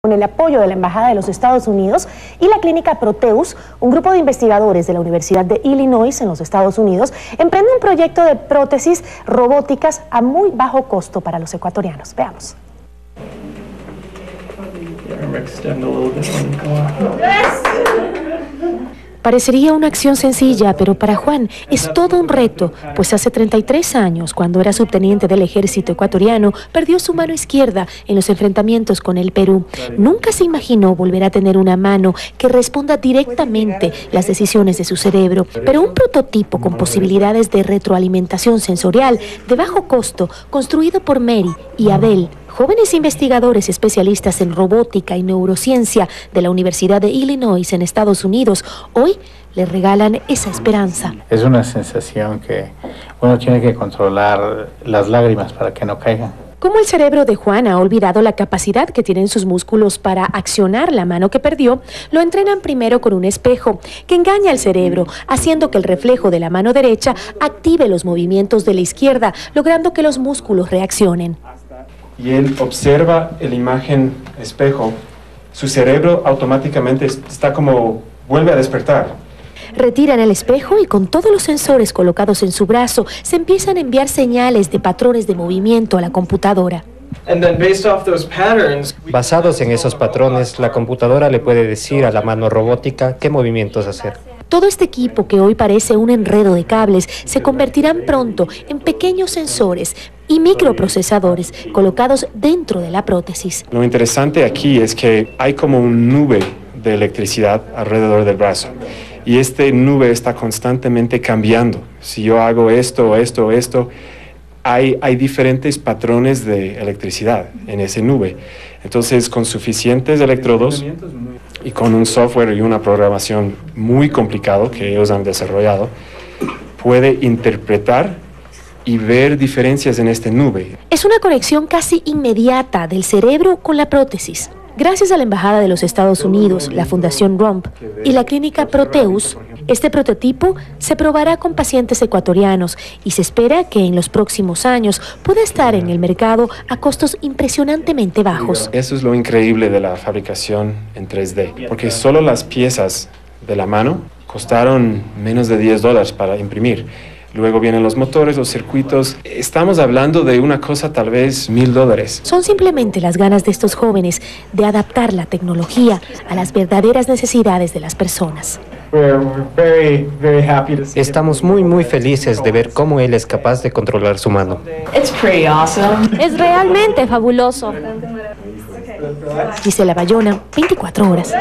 Con el apoyo de la Embajada de los Estados Unidos y la clínica Proteus, un grupo de investigadores de la Universidad de Illinois en los Estados Unidos emprende un proyecto de prótesis robóticas a muy bajo costo para los ecuatorianos. Veamos. Parecería una acción sencilla, pero para Juan es todo un reto, pues hace 33 años, cuando era subteniente del ejército ecuatoriano, perdió su mano izquierda en los enfrentamientos con el Perú. Nunca se imaginó volver a tener una mano que responda directamente las decisiones de su cerebro, pero un prototipo con posibilidades de retroalimentación sensorial de bajo costo, construido por Mary y Abel, jóvenes investigadores especialistas en robótica y neurociencia de la Universidad de Illinois en Estados Unidos, hoy le regalan esa esperanza. Es una sensación que uno tiene que controlar las lágrimas para que no caigan. Como el cerebro de Juan ha olvidado la capacidad que tienen sus músculos para accionar la mano que perdió, lo entrenan primero con un espejo que engaña al cerebro, haciendo que el reflejo de la mano derecha active los movimientos de la izquierda, logrando que los músculos reaccionen. Y él observa la imagen espejo, su cerebro automáticamente está como vuelve a despertar. Retiran el espejo y con todos los sensores colocados en su brazo se empiezan a enviar señales de patrones de movimiento a la computadora. Basados en esos patrones, la computadora le puede decir a la mano robótica qué movimientos hacer. Todo este equipo, que hoy parece un enredo de cables, se convertirán pronto en pequeños sensores y microprocesadores colocados dentro de la prótesis. Lo interesante aquí es que hay como un nube de electricidad alrededor del brazo y esta nube está constantemente cambiando. Si yo hago esto, hay diferentes patrones de electricidad en esa nube. Entonces, con suficientes electrodos y con un software y una programación muy complicado que ellos han desarrollado, puede interpretar y ver diferencias en esta nube. Es una conexión casi inmediata del cerebro con la prótesis. Gracias a la Embajada de los Estados Unidos, la Fundación ROMP y la clínica Proteus, este prototipo se probará con pacientes ecuatorianos y se espera que en los próximos años pueda estar en el mercado a costos impresionantemente bajos. Eso es lo increíble de la fabricación en 3D, porque solo las piezas de la mano costaron menos de $10 para imprimir. Luego vienen los motores, los circuitos. Estamos hablando de una cosa tal vez $1000. Son simplemente las ganas de estos jóvenes de adaptar la tecnología a las verdaderas necesidades de las personas. Estamos muy felices de ver cómo él es capaz de controlar su mano. Es realmente fabuloso. Gisela Bayona, 24 horas.